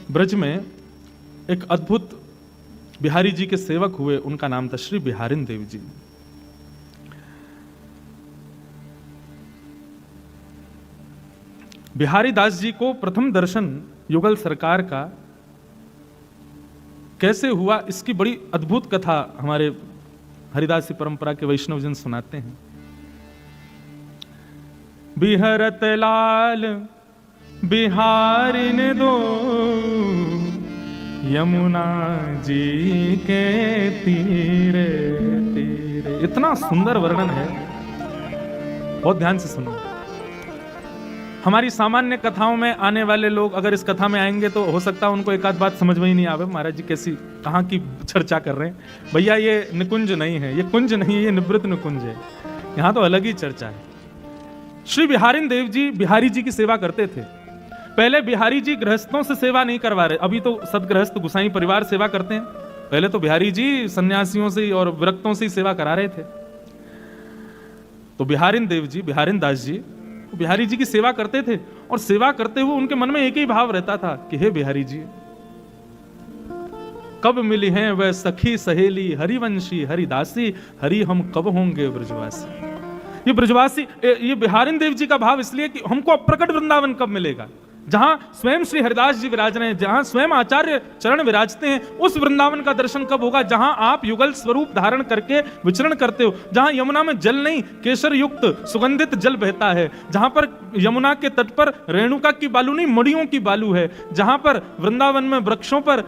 ब्रज में एक अद्भुत बिहारी जी के सेवक हुए, उनका नाम था श्री बिहारिन देव जी। बिहारी दास जी को प्रथम दर्शन युगल सरकार का कैसे हुआ, इसकी बड़ी अद्भुत कथा हमारे हरिदासी परंपरा के वैष्णव जन सुनाते हैं। बिहरत लाल बिहारिन दो, यमुना जी के तीरे तीरे। इतना सुंदर वर्णन है, बहुत ध्यान से सुनो। हमारी सामान्य कथाओं में आने वाले लोग अगर इस कथा में आएंगे तो हो सकता है उनको एक आध बात समझ में ही नहीं आवे, महाराज जी कैसी कहाँ की चर्चा कर रहे हैं। भैया ये निकुंज नहीं है, ये कुंज नहीं है, ये निवृत्त निकुंज है, यहाँ तो अलग ही चर्चा है। श्री बिहारिन देव जी बिहारी जी की सेवा करते थे। पहले बिहारी जी गृहस्थों से सेवा नहीं करवा रहे, अभी तो सदगृहस्थ गुसाई परिवार सेवा करते हैं, पहले तो बिहारी जी सन्यासियों से और विरक्तों से ही सेवा करा रहे थे। तो बिहारिन देव जी बिहारिन दास जी बिहारी जी की सेवा करते थे, और सेवा करते हुए उनके मन में एक ही भाव रहता था कि हे बिहारी जी, कब मिली हैं वह सखी सहेली हरिवंशी हरिदासी, हरि हम कब होंगे ब्रजवासी। ये ब्रजवासी, ये बिहारिन देव जी का भाव इसलिए कि हमको अप्रकट वृंदावन कब मिलेगा, जहां स्वयं श्री हरिदास जी विराज रहे हैं, जहां स्वयं आचार्य चरण विराजते हैं, उस वृंदावन का दर्शन कब होगा जहां आप युगल स्वरूप धारण करके विचरण करते हो, जहां यमुना में जल नहीं केसर युक्त सुगंधित जल बहता है, जहां पर यमुना के तट पर रेणुका की बालू नहीं मड़ियों की बालू है, जहां पर वृंदावन में वृक्षों पर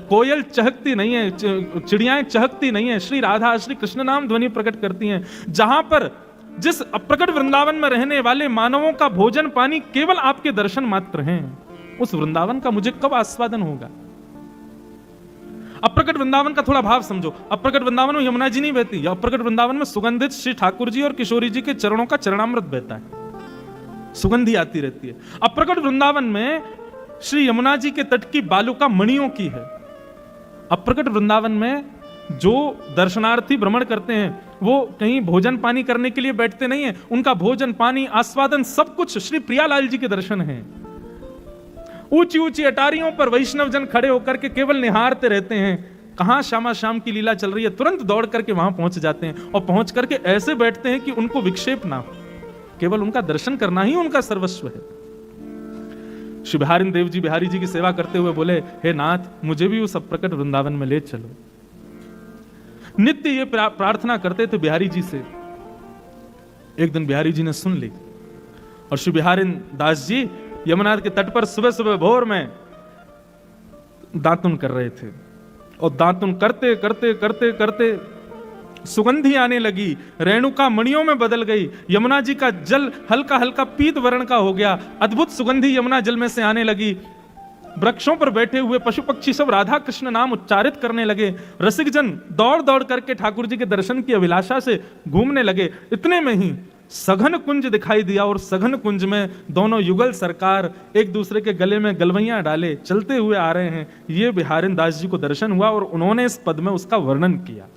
कोयल चहकती नहीं है, चिड़ियाएं चहकती नहीं है, श्री राधा श्री कृष्ण नाम ध्वनि प्रकट करती हैं, जहां पर जिस अप्रकट वृंदावन में रहने वाले मानवों का भोजन पानी केवल आपके दर्शन मात्र हैं, उस वृंदावन का मुझे कब आस्वादन होगा। अप्रकट वृंदावन का थोड़ा भाव समझो। अप्रकट वृंदावन में यमुना जी नहीं बहती, अप्रकट वृंदावन में सुगंधित श्री ठाकुर जी और किशोरी जी के चरणों का चरणामृत बहता है, सुगंधी आती रहती है। अप्रकट वृंदावन में श्री यमुना जी के तट की बालू का मणियों की है। अप्रकट वृंदावन में जो दर्शनार्थी भ्रमण करते हैं वो कहीं भोजन पानी करने के लिए बैठते नहीं हैं, उनका भोजन पानी आस्वादन सब कुछ श्री प्रियालाल जी के दर्शन हैं। ऊंची ऊंची अटारियों पर वैष्णव जन खड़े होकर के केवल निहारते रहते हैं, कहां श्यामा शाम की लीला चल रही है, तुरंत दौड़ करके वहां पहुंच जाते हैं और पहुंच करके ऐसे बैठते हैं कि उनको विक्षेप ना हो, केवल उनका दर्शन करना ही उनका सर्वस्व है। श्री बिहारिन देव जी बिहारी जी की सेवा करते हुए बोले, हे नाथ, मुझे भी उस अप्रकट वृंदावन में ले चलो। नित्य ये प्रार्थना करते थे बिहारी जी से। एक दिन बिहारी जी ने सुन ली और श्री बिहारिन दास जी यमुना के तट पर सुबह सुबह भोर में दातुन कर रहे थे, और दातुन करते करते करते करते सुगंधी आने लगी, रेणुका मणियों में बदल गई, यमुना जी का जल हल्का हल्का पीत वर्ण का हो गया, अद्भुत सुगंधी यमुना जल में से आने लगी। वृक्षों पर बैठे हुए पशु पक्षी सब राधा कृष्ण नाम उच्चारित करने लगे, रसिक जन दौड़ दौड़ करके ठाकुर जी के दर्शन की अभिलाषा से घूमने लगे। इतने में ही सघन कुंज दिखाई दिया, और सघन कुंज में दोनों युगल सरकार एक दूसरे के गले में गलवैयां डाले चलते हुए आ रहे हैं। ये बिहारिन दास जी को दर्शन हुआ और उन्होंने इस पद में उसका वर्णन किया।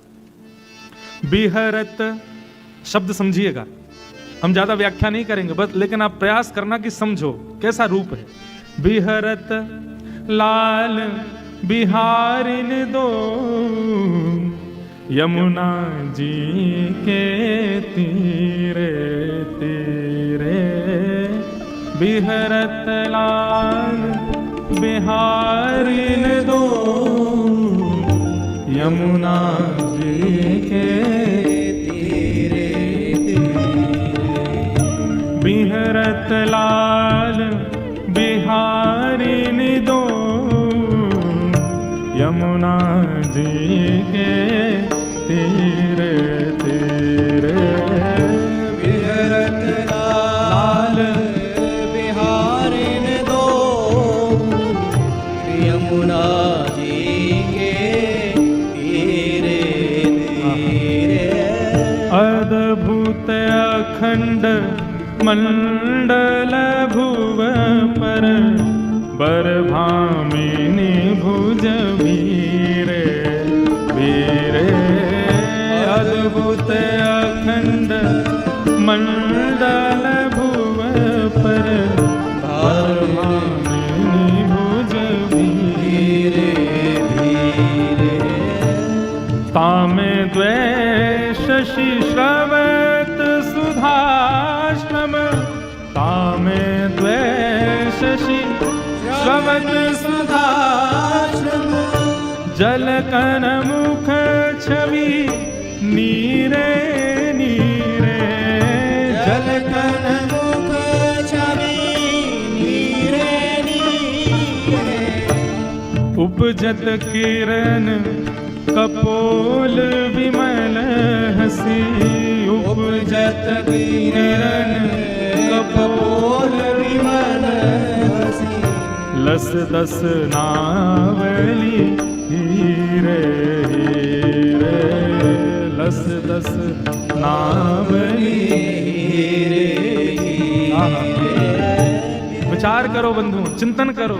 बिहरत शब्द समझिएगा, हम ज्यादा व्याख्या नहीं करेंगे बस, लेकिन आप प्रयास करना कि समझो कैसा रूप है। बिहरत लाल बिहारिन दो, यमुना जी के तीरे तीरे। बिहरत लाल बिहारिन दो, यमुना जी के तीरे तीरे। बिहरत लाल बिहारिन दो, यमुना जी के तीरे तीरे। बिहरत लाल बिहारिन दो, यमुना जी के तीरे तीरे। अद्भुत अखंड मंडल भुव पर, बरभामिनी भुज वीरे वीरे। अद्भुत अखंड मंडल भुव पर, बरभामिनी भुज वीरे। शशि श्रवत सुधाश्रम तामे द्वे शशि श्रवत सुधाश्रम जलकन मुख छवि नीरे नीरे जलकन मुख छवि नीरे नीरे उपजत किरण कपोल विमल हसी उपजत किरण कपोल विमल हसी लस दस नावली हीरे हीरे लस दस नावली हीरे विचार करो बंधु, चिंतन करो।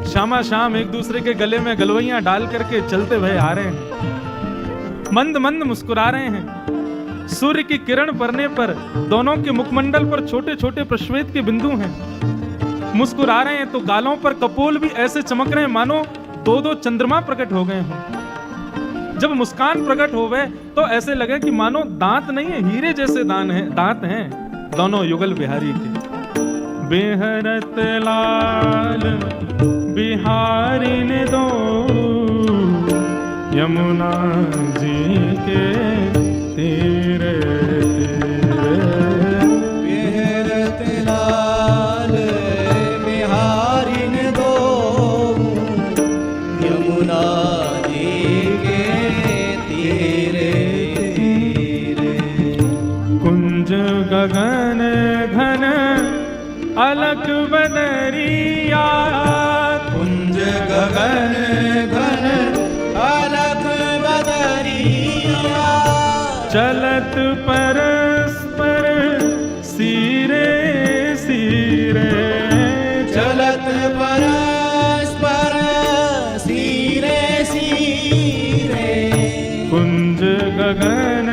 शामा शाम एक दूसरे के गले में गलवैयां डाल करके चलते हुए आ रहे हैं, मंद मंद मुस्कुरा रहे हैं। सूर्य की किरण पड़ने पर दोनों के मुखमंडल पर छोटे छोटे प्रश्वेत के बिंदु हैं। मुस्कुरा रहे हैं तो गालों पर कपोल भी ऐसे चमक रहे हैं मानो दो दो चंद्रमा प्रकट हो गए हों। जब मुस्कान प्रकट हो गए तो ऐसे लगे कि मानो दांत नहीं है, हीरे जैसे दांत हैं दोनों युगल बिहारी के। बेहरत लाल बिहारी ने दो यमुना जी के तीरे तीरे बेहरत लाल बिहारी ने दो यमुना जी के तीरे तीरे कुंज गगन घन अलक बदरिया कुंज गगन घन अलग बदरिया चलत परस्पर सीरे सीरे चलत परस्पर सीरे सीरे कुंज गगन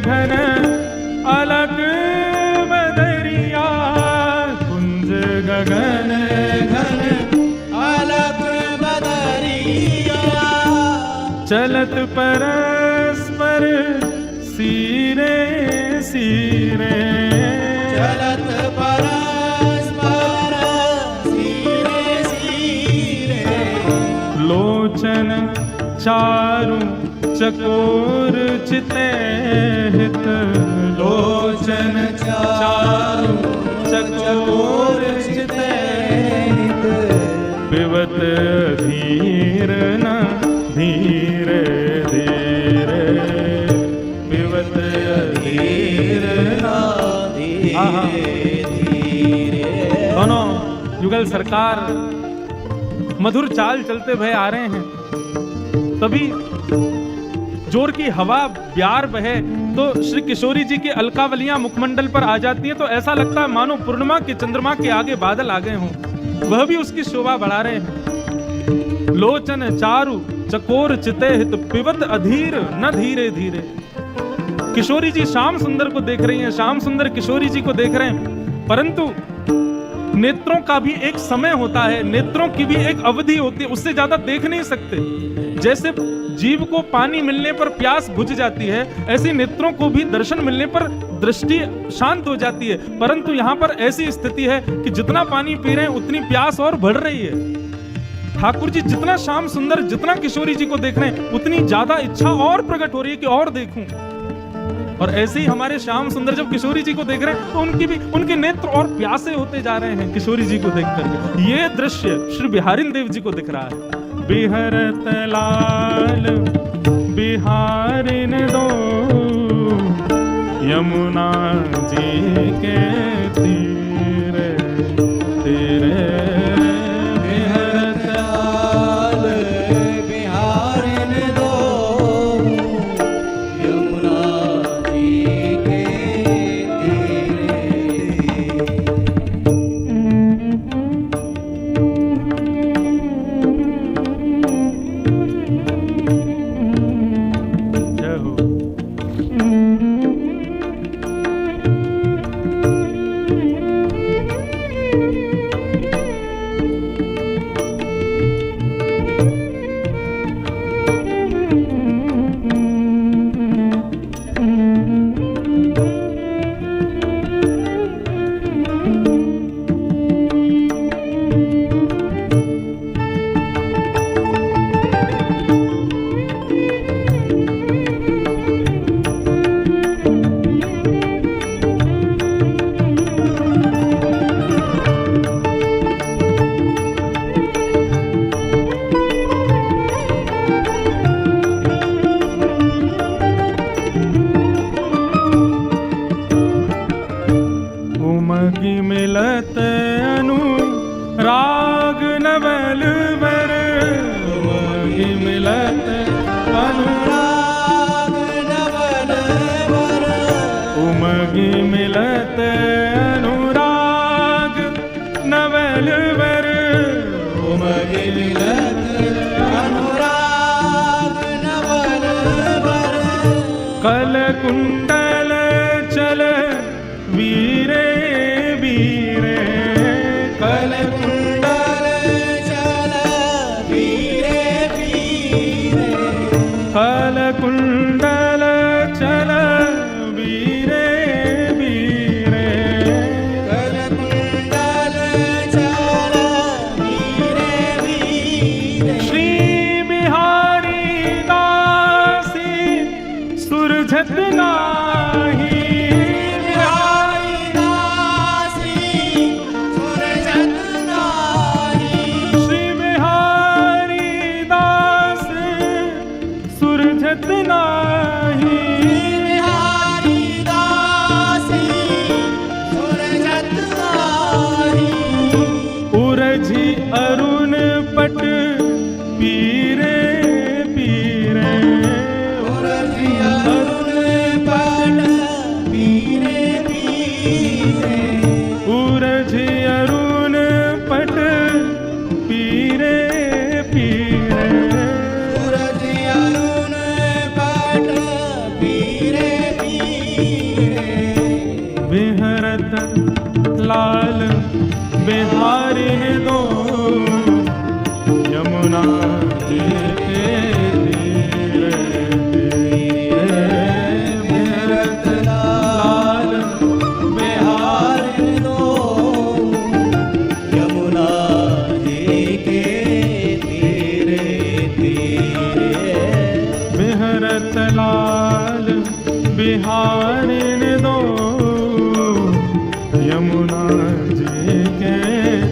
घन अलक बदरिया कुंज गगन घन अलग बदरिया चलत परस्पर सीरे सीरे चलत परस्पर सीरे सीरे लोचन चारु चकोर चितेहित लोचन चारु चकोर चितेहित पिबत धीर न धीरे धीरे पिबत धीर न धीरे दोनों युगल सरकार मधुर चाल चलते हुए आ रहे हैं। तभी जोर की हवा प्यार बहे तो श्री किशोरी जी की अलकावलियां मुखमंडल पर आ जाती हैं, तो ऐसा लगता है मानो पूर्णिमा के चंद्रमा के आगे बादल आ गए हों। वह भी उसकी शोभा बढ़ा रहे हैं। लोचन चारु चकोर चितेहित पिबत अधीर न धीरे धीरे। किशोरी जी श्याम सुंदर को देख रही हैं, श्याम सुंदर किशोरी जी को देख रहे हैं, परंतु नेत्रों का भी एक समय होता है, नेत्रों की भी एक अवधि होती है, उससे ज्यादा देख नहीं सकते। जैसे जीव को पानी मिलने पर प्यास बुझ जाती है, ऐसे नेत्रों को भी दर्शन मिलने पर दृष्टि शांत हो जाती है। परंतु यहाँ पर ऐसी स्थिति है कि जितना पानी पी रहे हैं उतनी प्यास और बढ़ रही है। ठाकुर जी जितना श्याम सुंदर, जितना किशोरी जी को देख रहे हैं, उतनी ज्यादा इच्छा और प्रकट हो रही है कि और देखूं। और ऐसे ही हमारे श्याम सुंदर जब किशोरी जी को देख रहे हैं तो उनके नेत्र और प्यासे होते जा रहे हैं किशोरी जी को देख करके। ये दृश्य श्री बिहारी देव जी को दिख रहा है। बिहरत लाल बिहारी ने दो यमुना जी के तीरे तीरे बिहरत लाल बिहारी ने दो यमुना जी के जय हो। नवल वर उमगी मिलत अनुराग नवल वर उमगी मिलत अनुराग नवल वर उमगी मिलत अनुराग नवल वर कल कुंडल चल वीरे वीरे कल कुंडल चल वीरे वीरे कल कुंडल चल वीरे वीरे कल कुंडल चल वीरे वीरे श्री बिहारी दासी सुरझत नाही बिहारी दासी सुरजत नाही श्री बिहारी दास सुरझत नाही बिहारी दासी सुरजत नाही उरझी अरुण पट पीरे पीरे उरझी अरुण पट पीरे पीरे उरझी अरुण पट पीरे पीरे उरझी अरुण पट पीरे पीरे बिहरत लाल बिहारी दो यमुना जी के तीरे तीरे बिहरत लाल बिहारी दो यमुना जी के तीरे तीरे बिहरत लाल बिहारी दो यमुना जी के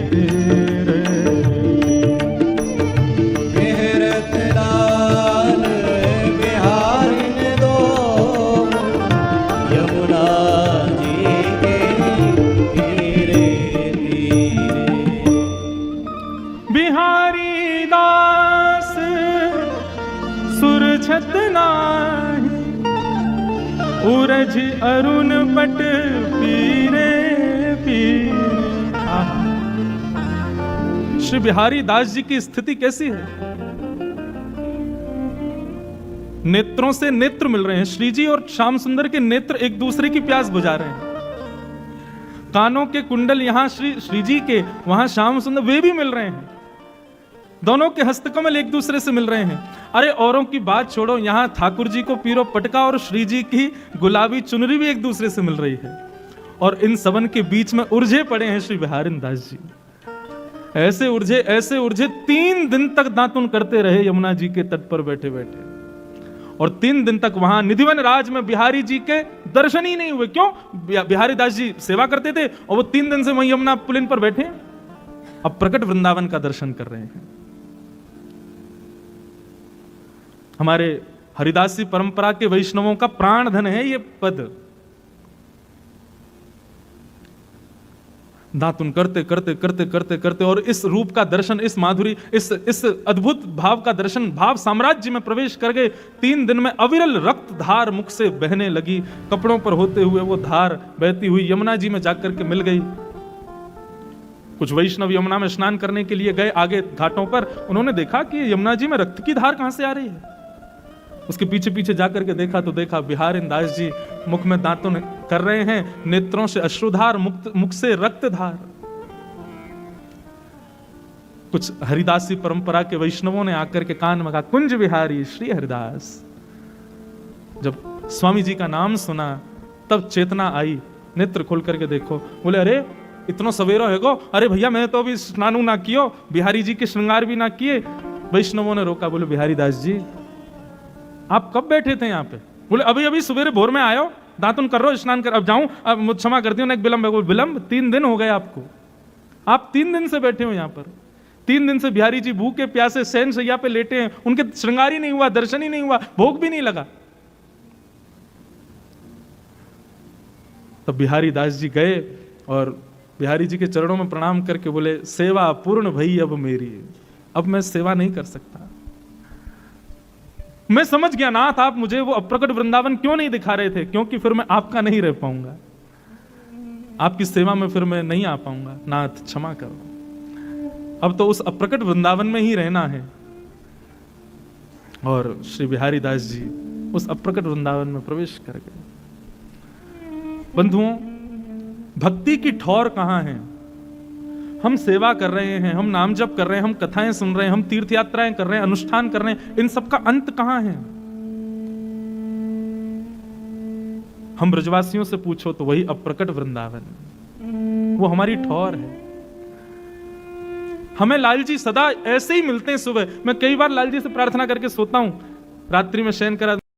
तीरे बिहरत लाल बिहारी दो यमुना जी के तीरे तीरे बिहारी दास सुरछत नाही उरझ अरुण पट पीरे पीरे आहा। श्री बिहारी दास जी की स्थिति कैसी है? नेत्रों से नेत्र मिल रहे हैं। श्री जी और श्याम सुंदर के नेत्र एक दूसरे की प्यास बुझा रहे हैं। कानों के कुंडल यहां श्री जी के, वहां श्याम सुंदर, वे भी मिल रहे हैं। दोनों के हस्तकमल एक दूसरे से मिल रहे हैं। अरे औरों की बात छोड़ो, यहां ठाकुर जी को पीरो पटका और श्री जी की गुलाबी चुनरी भी एक दूसरे से मिल रही है। और इन सबन के बीच में उलझे पड़े हैं श्री बिहारी दास जी। ऐसे उलझे 3 दिन तक दातुन करते रहे यमुना जी के तट पर बैठे बैठे। और 3 दिन तक वहां निधिवन राज में बिहारी जी के दर्शन ही नहीं हुए। क्यों? बिहारी दास जी सेवा करते थे और वो 3 दिन से वहीं यमुना पुलिन पर बैठे, अब प्रकट वृंदावन का दर्शन कर रहे हैं। हमारे हरिदासी परंपरा के वैष्णवों का प्राण धन है ये पद। दातुन करते करते करते करते करते और इस रूप का दर्शन, इस माधुरी, इस अद्भुत भाव का दर्शन, भाव साम्राज्य में प्रवेश कर गए। 3 दिन में अविरल रक्त धार मुख से बहने लगी। कपड़ों पर होते हुए वो धार बहती हुई यमुना जी में जाकर के मिल गई। कुछ वैष्णव यमुना में स्नान करने के लिए गए आगे घाटों पर। उन्होंने देखा कि यमुना जी में रक्त की धार कहां से आ रही है। उसके पीछे पीछे जाकर के देखा तो देखा बिहारी दास जी मुख में दांतुन कर रहे हैं, नेत्रों से अश्रुधार, मुख से रक्तधार। कुछ हरिदासी परंपरा के वैष्णवों ने आकर के कान में कहा, कुंज बिहारी श्री हरिदास। जब स्वामी जी का नाम सुना तब चेतना आई, नेत्र खोल करके देखो। बोले अरे इतना सवेरा है गो, अरे भैया मैं तो अभी स्नान ना कियो, बिहारी जी के श्रृंगार भी ना किए। वैष्णवों ने रोका, बोले बिहारी दास जी आप कब बैठे थे यहाँ पे? बोले अभी अभी सवेरे भोर में आयो, दातुन कर रो, स्नान कर, अब जाऊं, अब मुझ क्षमा करती हूँ, एक विलंब है। विलंब 3 दिन हो गए आपको, आप 3 दिन से बैठे हो यहाँ पर। 3 दिन से बिहारी जी भूखे प्यासे शयन शैया पे लेटे हैं, उनके श्रृंगार ही नहीं हुआ, दर्शन ही नहीं हुआ, भोग भी नहीं लगा। तब बिहारी दास जी गए और बिहारी जी के चरणों में प्रणाम करके बोले, सेवा पूर्ण भई अब मेरी, अब मैं सेवा नहीं कर सकता। मैं समझ गया नाथ, आप मुझे वो अप्रकट वृंदावन क्यों नहीं दिखा रहे थे, क्योंकि फिर मैं आपका नहीं रह पाऊंगा, आपकी सेवा में फिर मैं नहीं आ पाऊंगा। नाथ क्षमा करो, अब तो उस अप्रकट वृंदावन में ही रहना है। और श्री बिहारी दास जी उस अप्रकट वृंदावन में प्रवेश कर गए। बंधुओं, भक्ति की ठौर कहां है? हम सेवा कर रहे हैं, हम नाम जप कर रहे हैं, हम कथाएं सुन रहे हैं, हम तीर्थ यात्राएं कर रहे हैं, अनुष्ठान कर रहे हैं, इन सब का अंत कहां है? हम ब्रजवासियों से पूछो तो वही अप्रकट वृंदावन, वो हमारी ठौर है। हमें लाल जी सदा ऐसे ही मिलते हैं। सुबह मैं कई बार लाल जी से प्रार्थना करके सोता हूं, रात्रि में शयन करा